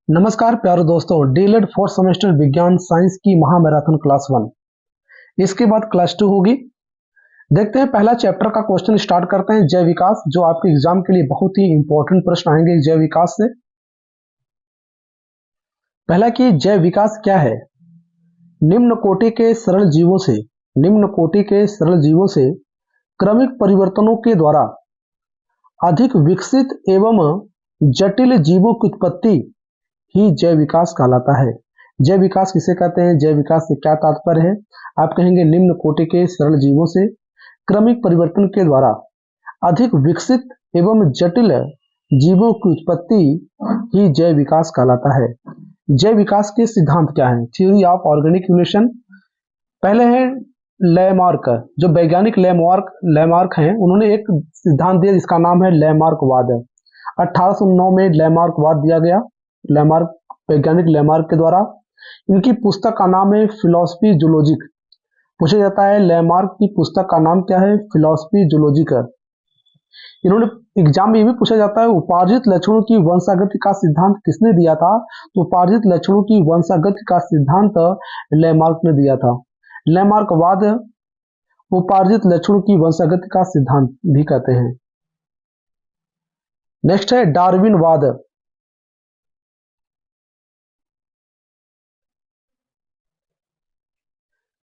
नमस्कार प्यारे दोस्तों, डीएलएड फोर्थ सेमेस्टर विज्ञान साइंस की महामैराथन क्लास 1। इसके बाद क्लास 2 होगी। देखते हैं पहला चैप्टर का क्वेश्चन स्टार्ट करते हैं। जैव विकास, जो आपके एग्जाम के लिए बहुत ही इंपॉर्टेंट प्रश्न आएंगे जैव विकास से। पहला कि जैव विकास क्या है। निम्न कोटि के सरल जीवों से क्रमिक परिवर्तनों के द्वारा अधिक विकसित एवं जटिल जीवों की उत्पत्ति ही जैव विकास कहलाता है। जैव विकास किसे कहते हैं, जैव विकास से क्या तात्पर्य है। आप कहेंगे निम्न कोटि के सरल जीवों से क्रमिक परिवर्तन के द्वारा अधिक विकसित एवं जटिल जीवों की उत्पत्ति ही जैव विकास कहलाता है। जैव विकास के सिद्धांत क्या हैं। Theory of organic evolution. पहले है लैमार्क, जो वैज्ञानिक लैमार्क हैं, उन्होंने एक सिद्धांत दिया जिसका नाम है लैमार्कवाद। 1809 में लैमार्कवाद दिया गया, वैज्ञानिक लैमार्क के द्वारा। इनकी पुस्तक का नाम है फिलॉसफी जूलॉजिक। पूछा जाता है लैमार्क की पुस्तक का नाम क्या है, फिलॉसफी जूलॉजिक। इन्होंने एग्जाम में ये भी पूछा जाता है उपार्जित लक्षणों की वंशागति का सिद्धांत किसने दिया था। तो उपार्जित लक्षणों की वंशागति का सिद्धांत लैमार्क ने दिया था। लैमार्कवाद उपार्जित लक्षणों की वंशागति का सिद्धांत भी कहते हैं। नेक्स्ट है डार्विनवाद।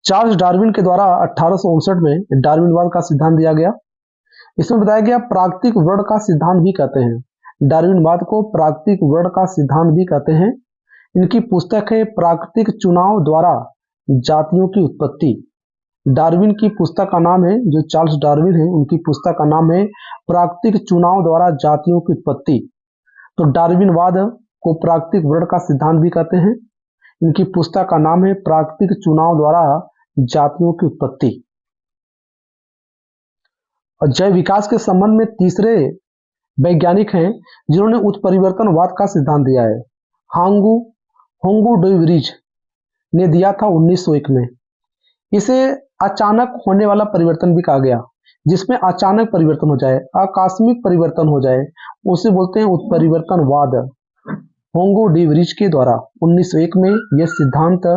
चार्ल्स डार्विन के द्वारा 1859 में डार्विनवाद का सिद्धांत दिया गया। इसमें बताया गया प्राकृतिक वर्ण का सिद्धांत भी कहते हैं। डार्विनवाद को प्राकृतिक वर्ण का सिद्धांत भी कहते हैं। इनकी पुस्तक है प्राकृतिक चुनाव द्वारा जातियों की उत्पत्ति। डार्विन की पुस्तक का नाम है, जो चार्ल्स डार्विन है उनकी पुस्तक का नाम है प्राकृतिक चुनाव द्वारा जातियों की उत्पत्ति। तो डार्विनवाद को प्राकृतिक वर्ण का सिद्धांत भी कहते हैं। इनकी पुस्तक का नाम है प्राकृतिक चुनाव द्वारा जातियों की उत्पत्ति। और जैव विकास के संबंध में तीसरे वैज्ञानिक हैं जिन्होंने उत्परिवर्तनवाद का सिद्धांत दिया है। होंगू डुइवरीज ने दिया था 1901 में। इसे अचानक होने वाला परिवर्तन भी कहा गया, जिसमें अचानक परिवर्तन हो जाए, आकस्मिक परिवर्तन हो जाए, उसे बोलते हैं उत्परिवर्तनवाद। होंगू डुइवरीज के द्वारा 1901 में यह सिद्धांत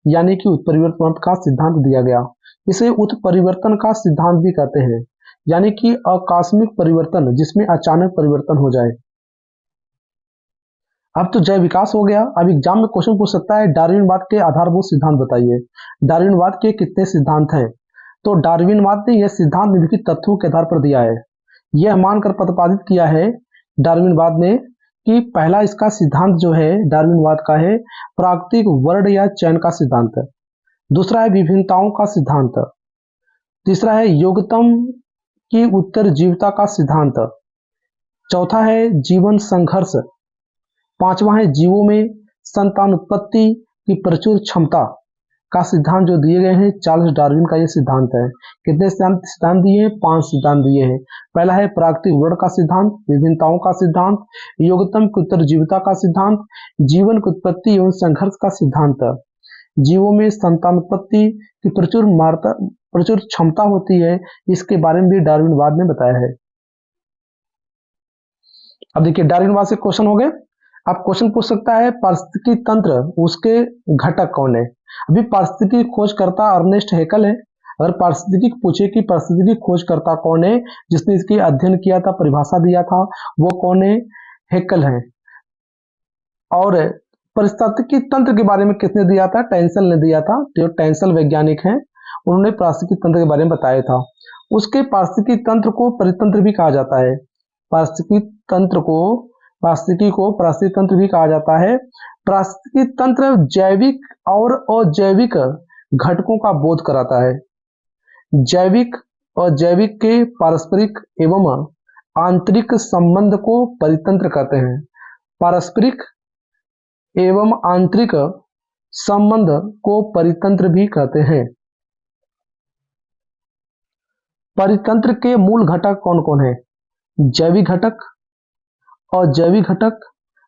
यानी कि उत्परिवर्तन का सिद्धांत दिया गया। इसे उत्परिवर्तन का सिद्धांत भी कहते हैं, यानी कि आकस्मिक परिवर्तन जिसमें अचानक परिवर्तन हो जाए। अब तो जैव विकास हो गया। अब एग्जाम में क्वेश्चन पूछ सकता है डार्विनवाद के आधारभूत सिद्धांत बताइए। डार्विनवाद के कितने सिद्धांत हैं। तो डार्विनवाद ने यह सिद्धांत निम्नलिखित तथ्यों के आधार पर दिया है। यह मानकर प्रतिपादित किया है डार्विनवाद ने कि पहला इसका सिद्धांत जो है डार्विनवाद का है प्राकृतिक वर्ण या चयन का सिद्धांत। दूसरा है विभिन्नताओं का सिद्धांत। तीसरा है योग्यतम की उत्तरजीविता का सिद्धांत। चौथा है जीवन संघर्ष। पांचवा है जीवों में संतानोत्पत्ति की प्रचुर क्षमता का सिद्धांत जो दिए गए हैं चार्ल्स डार्विन का ये सिद्धांत है। कितने सिद्धांत दिए हैं, 5 सिद्धांत दिए हैं। पहला है प्राकृतिक वर्ण का सिद्धांत, विभिन्नताओं का सिद्धांत, योग्यतम की उत्तरजीविता का सिद्धांत, जीवन की उत्पत्ति एवं संघर्ष का सिद्धांत, जीवों में संतानोत्पत्ति की प्रचुर क्षमता होती है, इसके बारे में भी डार्विनवाद ने बताया है। अब देखिए डार्विनवाद से क्वेश्चन हो गए। अब क्वेश्चन पूछ सकता है पारिस्थितिकी तंत्र उसके घटक कौन है। अभी पारिस्थितिकी खोजकर्ता अर्नेस्ट हैकल है। अगर पारिस्थितिकी पूछे कि पारिस्थितिकी खोजकर्ता कौन है जिसने इसकी अध्ययन किया था, परिभाषा दिया था, वो कौन है, हैकल है। और पारिस्थितिकी तंत्र के बारे में किसने दिया था, टेंसल ने दिया था। जो टेंसल वैज्ञानिक हैं उन्होंने पारिस्थितिकी तंत्र के बारे में बताया था। उसके पारिस्थितिकी तंत्र को परितंत्र भी कहा जाता है। पारिस्थितिकी को पारिस्थितिकी तंत्र भी कहा जाता है। पारिस्थितिकी तंत्र जैविक और अजैविक घटकों का बोध कराता है। जैविक और अजैविक के पारस्परिक एवं आंतरिक संबंध को परितंत्र कहते हैं। पारस्परिक एवं आंतरिक संबंध को परितंत्र भी कहते हैं। परितंत्र के मूल घटक कौन कौन है। जैविक घटक और जैविक घटक,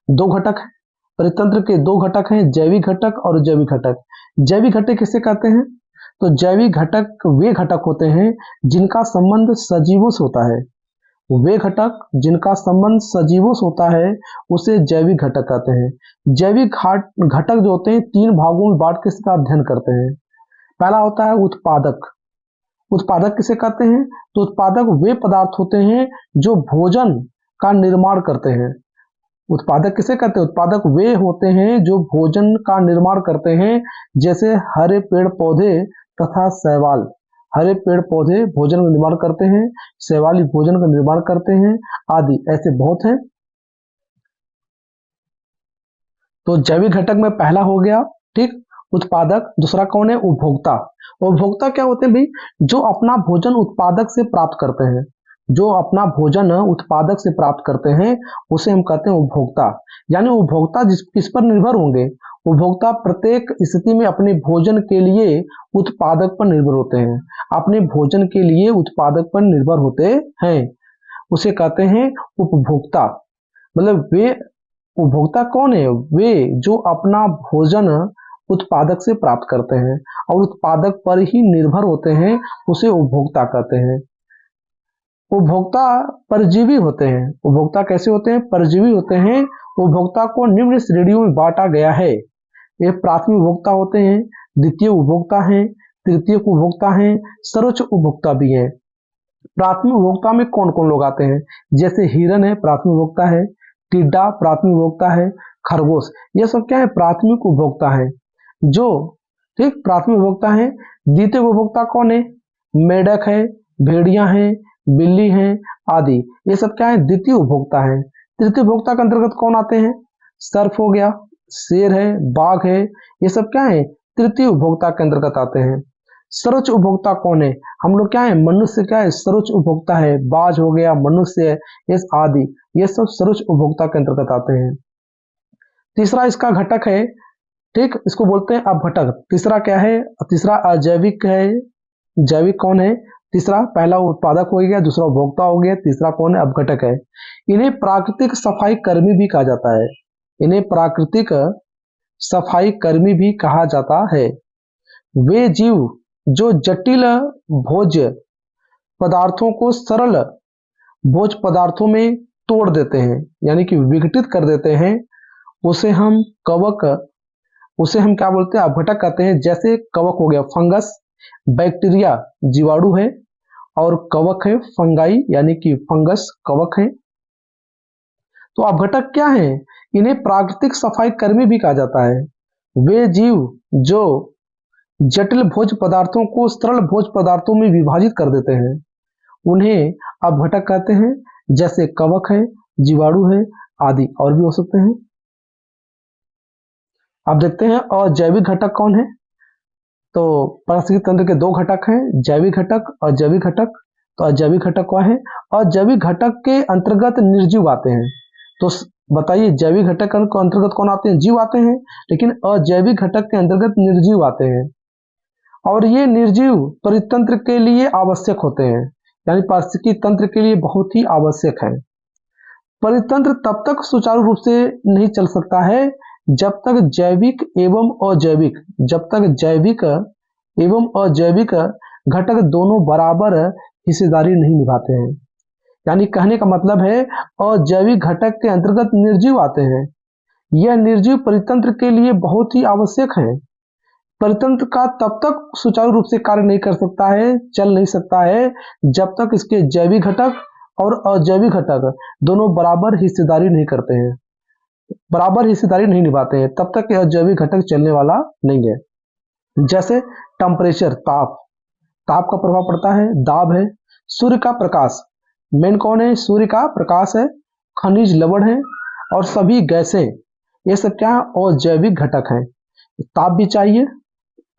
2 घटक हैं। परितंत्र के 2 घटक हैं, जैविक घटक और अजैविक घटक। जैविक घटक किसे कहते हैं, तो जैविक घटक वे घटक होते हैं जिनका संबंध सजीवों से होता है। वे घटक जिनका संबंध सजीवों से होता है उसे जैविक घटक कहते हैं। जैविक घटक जो होते हैं 3 भागों में बांट के इसका अध्ययन करते हैं। पहला होता है उत्पादक। उत्पादक किसे कहते हैं? तो उत्पादक वे पदार्थ होते हैं जो भोजन का निर्माण करते हैं। उत्पादक किसे कहते हैं? उत्पादक वे होते हैं जो भोजन का निर्माण करते हैं, जैसे हरे पेड़ पौधे तथा शैवाल। हरे पेड़ पौधे भोजन का निर्माण करते हैं, शैवाली भोजन का निर्माण करते हैं, आदि ऐसे बहुत हैं। तो जैविक घटक में पहला हो गया, ठीक, उत्पादक। दूसरा कौन है? उपभोक्ता। उपभोक्ता क्या होते हैं भाई? जो अपना भोजन उत्पादक से प्राप्त करते हैं। जो अपना भोजन उत्पादक से प्राप्त करते हैं उसे हम कहते हैं उपभोक्ता। यानी उपभोक्ता किस पर निर्भर होंगे? उपभोक्ता प्रत्येक स्थिति में अपने भोजन के लिए उत्पादक पर निर्भर होते हैं। अपने भोजन के लिए उत्पादक पर निर्भर होते हैं, उसे कहते हैं उपभोक्ता। मतलब वे उपभोक्ता कौन है? वे जो अपना भोजन उत्पादक से प्राप्त करते हैं और उत्पादक पर ही निर्भर होते हैं, उसे उपभोक्ता कहते हैं। उपभोक्ता परजीवी होते हैं। उपभोक्ता कैसे होते हैं? परजीवी होते हैं। उपभोक्ता को निम्न श्रेणियों में बांटा गया है। ये प्राथमिक उपभोक्ता होते हैं, द्वितीय उपभोक्ता हैं, तृतीय उपभोक्ता हैं, सर्वोच्च उपभोक्ता भी हैं। प्राथमिक उपभोक्ता में कौन कौन लोग आते हैं? जैसे हिरन है, प्राथमिक उपभोक्ता है। टिड्डा प्राथमिक उपभोक्ता है। खरगोश, ये सब क्या है? प्राथमिक उपभोक्ता है। जो ठीक प्राथमिक उपभोक्ता है। द्वितीय उपभोक्ता कौन है? मेढक है, भेड़िया है, बिल्ली है, आदि, ये सब क्या है? द्वितीय उपभोक्ता है। तृतीय उपभोक्ता के अंतर्गत कौन आते हैं? सर्प हो गया, शेर है, बाघ है, ये सब क्या है? तृतीय उपभोक्ता के अंतर्गत आते हैं। सर्वोच्च उपभोक्ता कौन है? हम लोग क्या है? मनुष्य क्या है? सर्वोच्च उपभोक्ता है। बाज हो गया, मनुष्य है, ये आदि, ये सब सर्वोच्च उपभोक्ता के अंतर्गत आते हैं। तीसरा इसका घटक है, ठीक, इसको बोलते हैं अपघटक। तीसरा क्या है? तीसरा अजैविक है। जैविक कौन है? तीसरा, पहला उत्पादक हो गया, दूसरा उपभोक्ता हो गया, तीसरा कौन है? अपघटक है। इन्हें प्राकृतिक सफाई कर्मी भी कहा जाता है। इन्हें प्राकृतिक सफाई कर्मी भी कहा जाता है। वे जीव जो जटिल भोज्य पदार्थों को सरल भोज्य पदार्थों में तोड़ देते हैं, यानी कि विघटित कर देते हैं, उसे हम कवक, उसे हम क्या बोलते हैं? अपघटक कहते हैं। जैसे कवक हो गया फंगस, बैक्टीरिया जीवाणु है, और कवक है फंगाई, यानी कि फंगस कवक है। तो अपघटक क्या है? इन्हें प्राकृतिक सफाई कर्मी भी कहा जाता है। वे जीव जो जटिल भोज्य पदार्थों को सरल भोज्य पदार्थों में विभाजित कर देते हैं, उन्हें अपघटक कहते हैं। जैसे कवक है, जीवाणु है, आदि और भी हो सकते हैं। अब देखते हैं अजैविक घटक कौन है। तो पारिस्थितिकी तंत्र के 2 घटक हैं, जैविक घटक और अजैविक घटक। तो अजैविक घटक क्या है? अजैविक घटक के अंतर्गत निर्जीव आते हैं। तो बताइए, जैविक घटक के अंतर्गत कौन आते हैं? जीव आते हैं, लेकिन अजैविक घटक के अंतर्गत निर्जीव आते हैं। और ये निर्जीव परितंत्र के लिए आवश्यक होते हैं, यानी पारिस्थितिकी तंत्र के लिए बहुत ही आवश्यक है। परितंत्र तब तक सुचारू रूप से नहीं चल सकता है जब तक जैविक एवं अजैविक घटक दोनों बराबर हिस्सेदारी नहीं निभाते हैं। यानी कहने का मतलब है, अजैविक घटक के अंतर्गत निर्जीव आते हैं। यह निर्जीव परितंत्र के लिए बहुत ही आवश्यक है। परितंत्र का तब तक सुचारू रूप से कार्य नहीं कर सकता है, चल नहीं सकता है, जब तक इसके जैविक घटक और अजैविक घटक दोनों बराबर हिस्सेदारी नहीं करते हैं, बराबर हिस्सेदारी नहीं निभाते हैं, तब तक यह जैविक घटक चलने वाला नहीं है। जैसे टेम्परेचर, ताप का प्रभाव पड़ता है, दाब है, सूर्य का प्रकाश, मेन कौन है? सूर्य का प्रकाश है, खनिज लवण है, और सभी गैसें, ये सब क्या है? अजैविक घटक हैं। ताप भी चाहिए,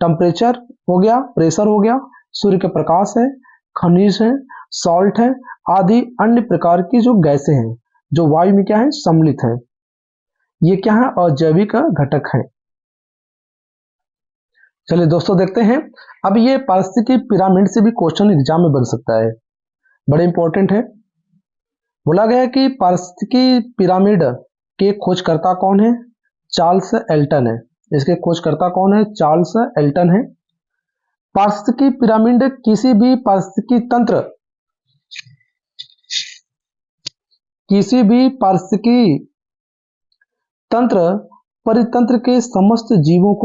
टेम्परेचर हो गया, प्रेशर हो गया, सूर्य के प्रकाश है, खनिज है, सॉल्ट है, आदि अन्य प्रकार की जो गैसें हैं जो वायु में क्या है? सम्मिलित है, ये क्या है? अजैविक घटक है। चलिए दोस्तों देखते हैं। अब ये पारिस्थितिकी पिरामिड से भी क्वेश्चन एग्जाम में बन सकता है, बड़े इंपॉर्टेंट है। बोला गया कि पारिस्थितिकी पिरामिड के खोजकर्ता कौन है? चार्ल्स एल्टन है। इसके खोजकर्ता कौन है? चार्ल्स एल्टन है। पारिस्थितिकी पिरामिड किसी भी पारिस्थितिकी तंत्र किसी भी पारिस्थितिकी तंत्र परितंत्र के समस्त जीवों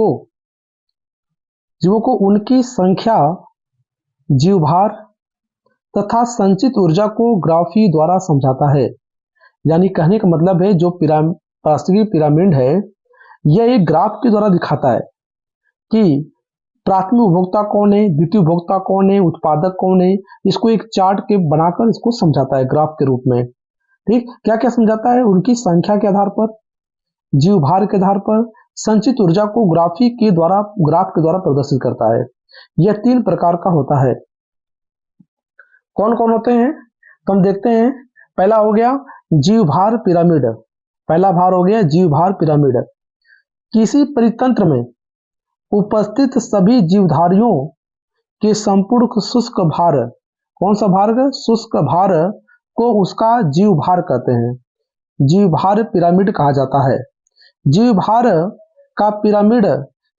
को उनकी संख्या, जीवभार तथा संचित ऊर्जा को ग्राफी द्वारा समझाता है। यानी कहने का मतलब है जो पारिस्थितिकी पिरामिड है, यह एक ग्राफ के द्वारा दिखाता है कि प्राथमिक उपभोक्ता कौन है, द्वितीय उपभोक्ता कौन है, उत्पादक कौन है। इसको एक चार्ट के बनाकर इसको समझाता है ग्राफ के रूप में। ठीक, क्या क्या समझाता है? उनकी संख्या के आधार पर, जीव भार के आधार पर, संचित ऊर्जा को ग्राफ के द्वारा प्रदर्शित करता है। यह 3 प्रकार का होता है। कौन कौन होते हैं तो हम देखते हैं। पहला हो गया जीव भार पिरामिड। पहला भार हो गया जीव भार पिरामिड। किसी परितंत्र में उपस्थित सभी जीवधारियों के संपूर्ण शुष्क भार, कौन सा भार? शुष्क भार को उसका जीव भार कहते हैं। जीव भार पिरामिड कहा जाता है। जीव भार का पिरामिड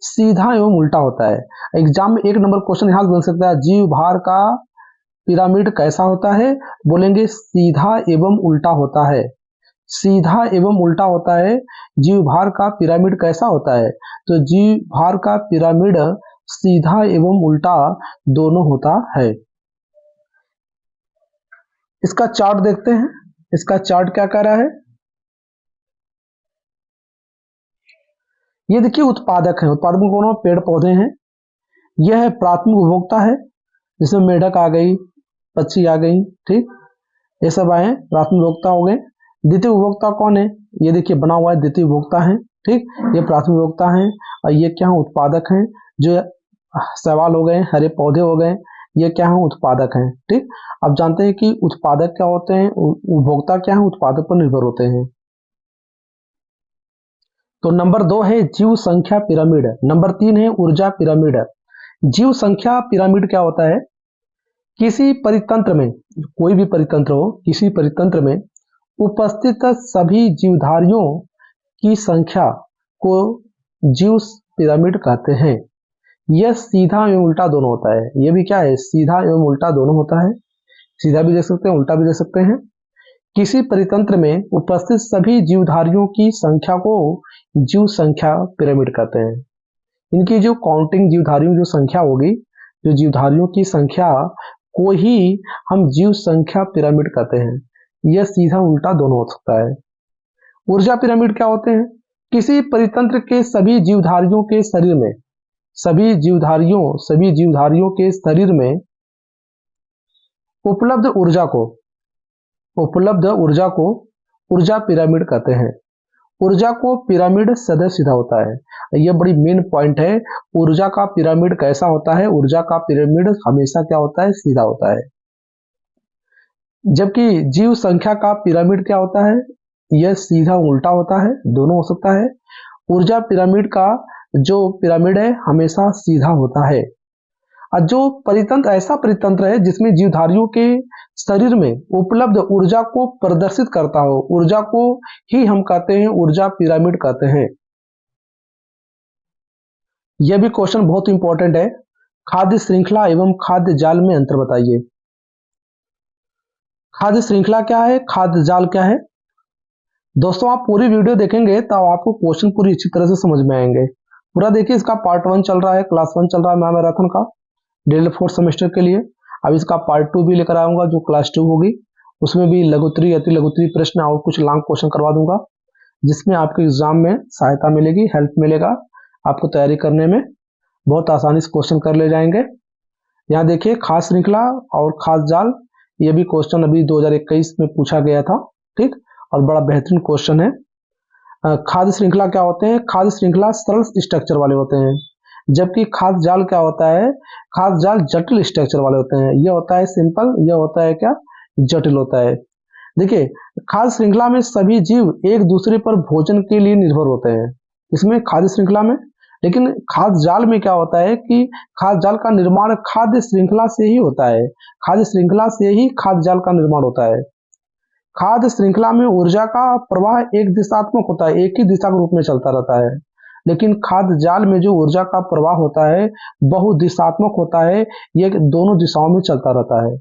सीधा एवं उल्टा होता है। एग्जाम में 1 नंबर क्वेश्चन यहां बन सकता है, जीव भार का पिरामिड कैसा होता है? बोलेंगे सीधा एवं उल्टा होता है। सीधा एवं उल्टा होता है। जीव भार का पिरामिड कैसा होता है? तो जीव भार का पिरामिड सीधा एवं उल्टा दोनों होता है। इसका चार्ट देखते हैं। इसका चार्ट क्या कह रहा है? ये देखिए उत्पादक है। उत्पादक में कौन? पेड़ पौधे हैं। यह है प्राथमिक उपभोक्ता है, जिसमें मेढक आ गई, पक्षी आ गई, ठीक, ये सब आए, प्राथमिक उपभोक्ता हो गए। द्वितीय उपभोक्ता कौन है? ये देखिए बना हुआ है, द्वितीय उपभोक्ता है, ठीक, ये प्राथमिक उपभोक्ता है। और ये क्या है? उत्पादक हैं। जो सवाल हो गए, हरे पौधे हो गए, ये क्या है? उत्पादक हैं, ठीक। अब जानते हैं कि उत्पादक क्या होते हैं, उपभोक्ता क्या है, उत्पादक पर निर्भर होते हैं। तो नंबर 2 है जीव संख्या पिरामिड। नंबर 3 है ऊर्जा पिरामिड। जीव संख्या पिरामिड क्या होता है? किसी परितंत्र में, कोई भी परितंत्र हो, किसी परितंत्र में उपस्थित सभी जीवधारियों की संख्या को जीव पिरामिड कहते हैं। यह सीधा एवं उल्टा दोनों होता है। यह भी क्या है? सीधा एवं उल्टा दोनों होता है। सीधा भी देख सकते हैं, उल्टा भी देख सकते हैं। किसी परितंत्र में उपस्थित सभी जीवधारियों की संख्या को जीव संख्या पिरामिड कहते हैं। इनकी जो काउंटिंग, जीवधारियों जो संख्या होगी, जो जीवधारियों की संख्या को ही हम जीव संख्या पिरामिड कहते हैं। यह सीधा उल्टा दोनों हो सकता है। ऊर्जा पिरामिड क्या होते हैं? किसी परितंत्र के सभी जीवधारियों के शरीर में, सभी जीवधारियों के शरीर में उपलब्ध ऊर्जा को ऊर्जा पिरामिड कहते हैं। ऊर्जा को पिरामिड सदा सीधा होता है। यह बड़ी मेन पॉइंट है। ऊर्जा का पिरामिड कैसा होता है? ऊर्जा का पिरामिड हमेशा क्या होता है? सीधा होता है। जबकि जीव संख्या का पिरामिड क्या होता है? यह सीधा उल्टा होता है, दोनों हो सकता है। ऊर्जा पिरामिड का जो पिरामिड है हमेशा सीधा होता है। और जो परितंत्र ऐसा परितंत्र है जिसमें जीवधारियों के शरीर में उपलब्ध ऊर्जा को प्रदर्शित करता हो, ऊर्जा को ही हम कहते हैं ऊर्जा पिरामिड कहते हैं। यह भी क्वेश्चन बहुत इंपॉर्टेंट है। खाद्य श्रृंखला एवं खाद्य जाल में अंतर बताइए। खाद्य श्रृंखला क्या है, खाद्य जाल क्या है? दोस्तों आप पूरी वीडियो देखेंगे तब आपको क्वेश्चन पूरी अच्छी तरह से समझ में आएंगे। पूरा देखिए, इसका पार्ट 1 चल रहा है, क्लास 1 चल रहा है मैराथन का DL 4 सेमेस्टर के लिए। अब इसका पार्ट 2 भी लेकर आऊंगा जो क्लास 2 होगी। उसमें भी लघुत्तरी, अति लघुत्तरी प्रश्न और कुछ लॉन्ग क्वेश्चन करवा दूंगा, जिसमें आपके एग्जाम में सहायता मिलेगी, हेल्प मिलेगा। आपको तैयारी करने में बहुत आसानी से क्वेश्चन कर ले जाएंगे। यहाँ देखिए खाद्य श्रृंखला और खाद्य जाल, ये भी क्वेश्चन अभी 2021 में पूछा गया था, ठीक, और बड़ा बेहतरीन क्वेश्चन है। खाद्य श्रृंखला क्या होते हैं? खाद्य श्रृंखला सरल स्ट्रक्चर वाले होते हैं, जबकि खाद्य जाल क्या होता है? खाद्य जाल जटिल स्ट्रक्चर वाले होते हैं। यह होता है सिंपल, यह होता है क्या? जटिल होता है। देखिए खाद्य श्रृंखला में सभी जीव एक दूसरे पर भोजन के लिए निर्भर होते हैं, इसमें खाद्य श्रृंखला में। लेकिन खाद्य जाल में क्या होता है कि खाद्य जाल का निर्माण खाद्य श्रृंखला से ही होता है। खाद्य श्रृंखला से ही खाद्य जाल का निर्माण होता है। खाद्य श्रृंखला में ऊर्जा का प्रवाह एक दिशात्मक होता है, एक ही दिशा के रूप में चलता रहता है। लेकिन खाद्य जाल में जो ऊर्जा का प्रवाह होता है बहुदिशात्मक होता है, ये दोनों दिशाओं में चलता रहता है।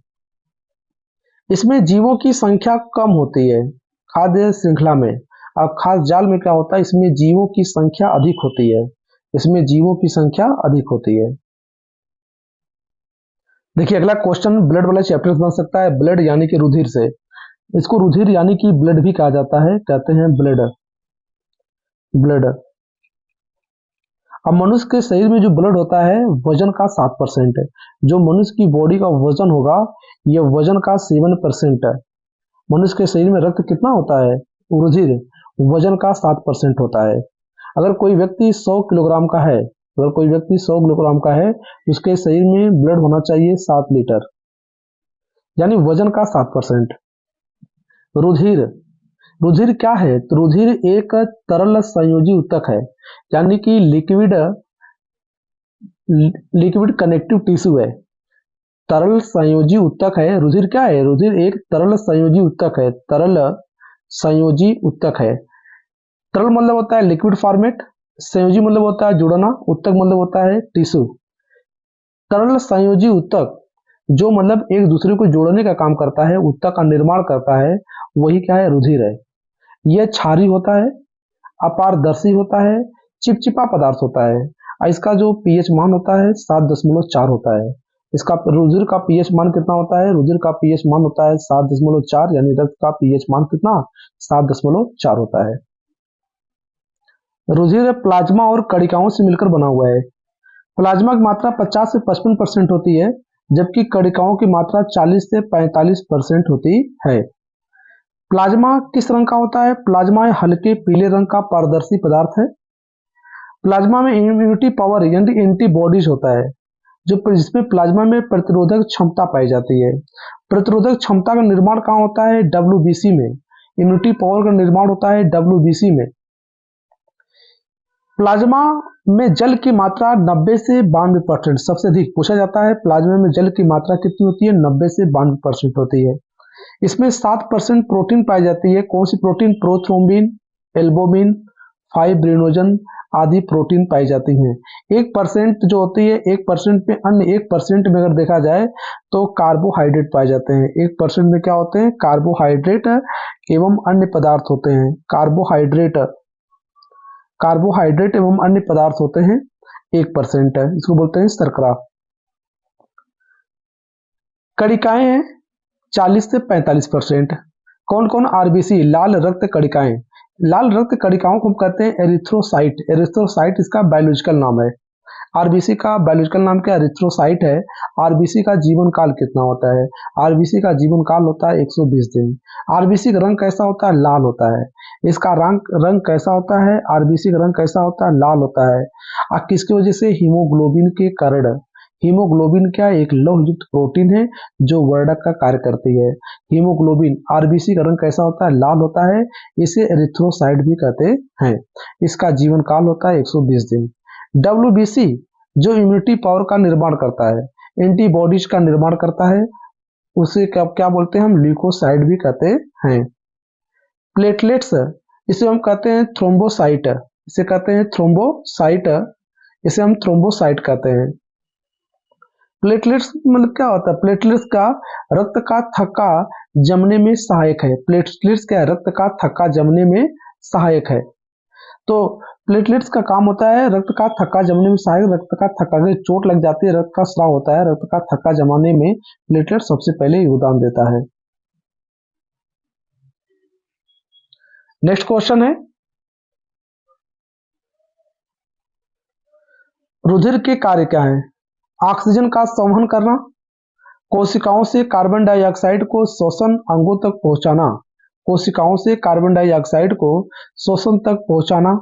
इसमें जीवों की संख्या कम होती है। खाद्य श्रृंखला में। अब खाद्य जाल में क्या होता है, इसमें जीवों की संख्या अधिक होती है, इसमें जीवों की संख्या अधिक होती है। देखिए अगला क्वेश्चन ब्लड वाला चैप्टर बन सकता है, ब्लड यानी कि रुधिर से। इसको रुधिर यानी कि ब्लड भी कहा जाता है, कहते हैं ब्लड। ब्लड। अब मनुष्य के शरीर में जो ब्लड होता है वजन का 7% है। जो मनुष्य की बॉडी का वजन होगा यह वजन का 7% है। मनुष्य के शरीर में रक्त कितना होता है, रुधिर वजन का 7% होता है। अगर कोई व्यक्ति 100 किलोग्राम का है, अगर कोई व्यक्ति 100 किलोग्राम का है उसके शरीर में ब्लड होना चाहिए 7 लीटर, यानी वजन का 7%। रुधिर। रुधिर क्या है, तो रुधिर एक तरल संयोजी ऊतक है, यानी कि लिक्विड लिक्विड कनेक्टिव टिश्यू है। तरल संयोजी ऊतक है रुधिर। क्या है, रुधिर एक तरल संयोजी ऊतक है, तरल संयोजी ऊतक है। तरल मतलब होता है लिक्विड फॉर्मेट, संयोजी मतलब होता है जुड़ना, ऊतक मतलब होता है टिश्यू। तरल संयोजी ऊतक जो मतलब एक दूसरे को जोड़ने का काम करता है, ऊतक का निर्माण करता है, वही क्या है, रुधिर है। यह क्षारी होता है, अपारदर्शी होता है, चिपचिपा पदार्थ होता है। और इसका जो पीएच मान होता है 7.4 होता है। इसका रुधिर का पीएच मान कितना होता है, रुधिर का पीएच मान होता है 7.4, यानी रक्त का पीएच मान कितना, 7.4 होता है। रुधिर प्लाज्मा और कणिकाओं से मिलकर बना हुआ है। प्लाज्मा की मात्रा 50 से 55% होती है, जबकि कणिकाओं की मात्रा 40 से 45% होती है। प्लाज्मा किस रंग का होता है, प्लाज्मा हल्के पीले रंग का पारदर्शी पदार्थ है। प्लाज्मा में इम्यूनिटी पावर यानी एंटीबॉडीज होता है, जो जिसमें प्लाज्मा में प्रतिरोधक क्षमता पाई जाती है। प्रतिरोधक क्षमता का निर्माण कहाँ होता है, डब्ल्यूबीसी में। इम्यूनिटी पावर का निर्माण होता है डब्ल्यूबीसी में। प्लाज्मा में जल की मात्रा 90 से 92%, सबसे अधिक पूछा जाता है प्लाज्मा में जल की मात्रा कितनी होती है, 90 से 92% होती है। इसमें 7% प्रोटीन पाई जाती है। कौन सी प्रोटीन, प्रोथ्रोम्बिन, एल्बुमिन, फाइब्रिनोजन आदि प्रोटीन पाई जाती हैं। 1% जो होती है, 1% में अन्य 1% में अगर देखा जाए तो कार्बोहाइड्रेट पाए जाते हैं। 1% में क्या होते हैं, कार्बोहाइड्रेट एवं अन्य पदार्थ होते हैं। कार्बोहाइड्रेट एवं अन्य पदार्थ होते हैं 1%, इसको बोलते हैं शर्करा। कणिकाएं हैं 40 से 45%। कौन कौन, आरबीसी लाल रक्त कणिकाएं। लाल रक्त कणिकाओं को हम कहते हैं एरिथ्रोसाइट। एरिथ्रोसाइट इसका बायोलॉजिकल नाम है। आरबीसी का बायोलॉजिकल नाम क्या, एरिथ्रोसाइट है। आरबीसी का जीवन काल कितना होता है, आरबीसी का जीवन काल होता है 120 दिन। आरबीसी का रंग कैसा होता है, लाल होता है। इसका रंग कैसा होता है, आरबीसी का रंग कैसा होता है, लाल होता है। और किसकी वजह से, हीमोग्लोबिन के कारण। हीमोग्लोबिन क्या, एक लौह युक्त प्रोटीन है जो वर्णक का कार्य करती है। हीमोग्लोबिन, आरबीसी का रंग कैसा होता है, लाल होता है। इसे एरिथ्रोसाइट भी कहते हैं। इसका जीवन काल होता है 120 दिन। डब्ल्यूबीसी जो इम्यूनिटी पावर का निर्माण करता है, एंटीबॉडीज का निर्माण करता है, उसे क्या क्या बोलते हैं हम, ल्यूकोसाइट भी कहते हैं। प्लेटलेट्स इसे हम कहते हैं थ्रोम्बोसाइट, इसे कहते हैं थ्रोम्बोसाइट, इसे हम थ्रोम्बोसाइट कहते हैं। प्लेटलेट्स मतलब क्या होता है, प्लेटलेट्स का रक्त का थक्का जमने में सहायक है। प्लेटलेट्स क्या है, रक्त का थक्का जमने में सहायक है। तो प्लेटलेट्स का काम होता है रक्त का थक्का जमने में सहायक। रक्त का थक्का, अगर चोट लग जाती है, रक्त का स्राव होता है, रक्त का थक्का जमाने में प्लेटलेट सबसे पहले योगदान देता है। नेक्स्ट क्वेश्चन है, रुधिर के कार्य क्या है। ऑक्सीजन का संवहन करना, कोशिकाओं से कार्बन डाइऑक्साइड को शोषण अंगों तक पहुंचाना, कोशिकाओं से कार्बन डाइऑक्साइड को शोषण तक पहुंचाना,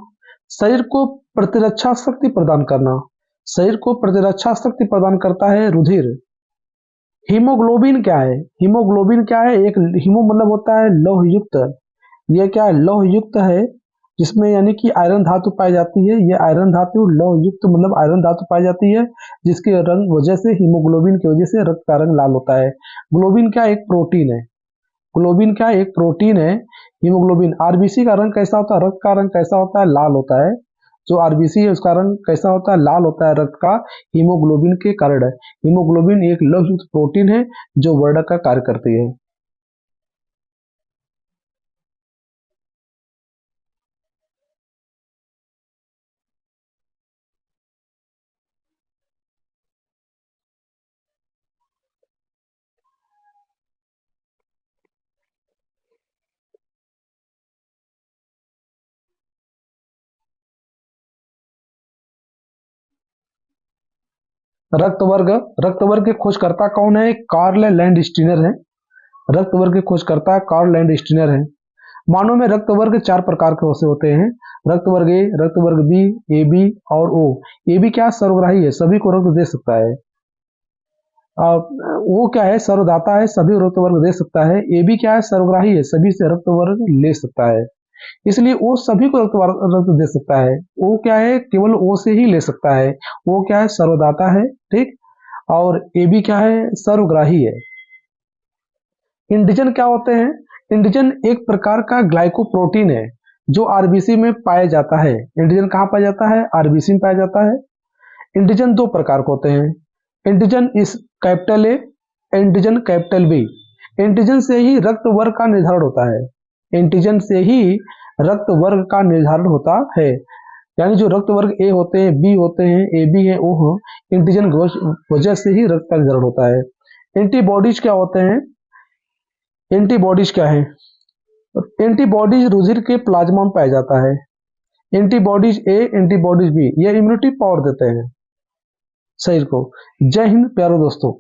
शरीर को प्रतिरक्षा शक्ति प्रदान करना, शरीर को प्रतिरक्षा शक्ति प्रदान करता है रुधिर। हीमोग्लोबिन क्या है, हीमोग्लोबिन क्या है, एक हीमो मतलब होता है लौह युक्त, यह क्या है, लौह युक्त है, जिसमें यानी कि आयरन धातु पाई जाती है। यह आयरन धातु लौह युक्त मतलब आयरन धातु पाई जाती है, जिसके रंग वजह से, हीमोग्लोबिन की वजह से रक्त का रंग लाल होता है। ग्लोबिन क्या, एक प्रोटीन है। ग्लोबिन क्या, एक प्रोटीन है। हीमोग्लोबिन, आरबीसी का रंग कैसा होता है, रक्त का रंग कैसा होता है, लाल होता है। जो आरबीसी है उसका रंग कैसा होता है, लाल होता है रक्त का, हीमोग्लोबिन के कारण है। हीमोग्लोबिन एक लौह युक्त प्रोटीन है जो वर्णक का कार्य करती है। रक्त वर्ग, रक्त वर्ग के खोजकर्ता कौन है? कार्ल लैंडस्टीनर है। रक्त वर्ग के खोजकर्ता कार्ल लैंडस्टीनर है। मानव में रक्त वर्ग 4 प्रकार के से होते हैं। रक्त वर्ग ए, रक्त वर्ग बी, ए बी और ओ। ए बी क्या? सर्वग्राही है, सभी को रक्त दे सकता है। वो क्या है? सर्वदाता है, सभी रक्त वर्ग दे सकता है। ए बी क्या है? सर्वग्राही है, सभी से रक्त वर्ग ले सकता है। इसलिए ओ सभी को रक्त दे सकता है। ओ क्या है? केवल ओ से ही ले सकता है। वो क्या है? सर्वदाता है। ठीक। और ए बी क्या है? सर्वग्राही है। इंडिजन क्या होते हैं? इंडिजन एक प्रकार का ग्लाइकोप्रोटीन है जो आरबीसी में पाया जाता है। इंडिजन कहाँ पाया जाता है? आरबीसी में पाया जाता है। इंडिजन 2 प्रकार के होते हैं। Antigen is capital A, antigen capital B. Antigen से ही रक्त वर्ग का निर्धारण होता है। एंटीजन से ही रक्त वर्ग का निर्धारण होता है। यानी जो रक्त वर्ग ए होते हैं, बी होते हैं, ए बी है, ओ हो, एंटीजन की वजह से ही रक्त का निर्धारण होता है। एंटीबॉडीज क्या होते हैं? एंटीबॉडीज क्या है? एंटीबॉडीज रुधिर के प्लाज्मा में पाया जाता है। एंटीबॉडीज ए, एंटीबॉडीज बी, ये इम्यूनिटी पावर देते हैं शरीर को। जय हिंद प्यारे दोस्तों।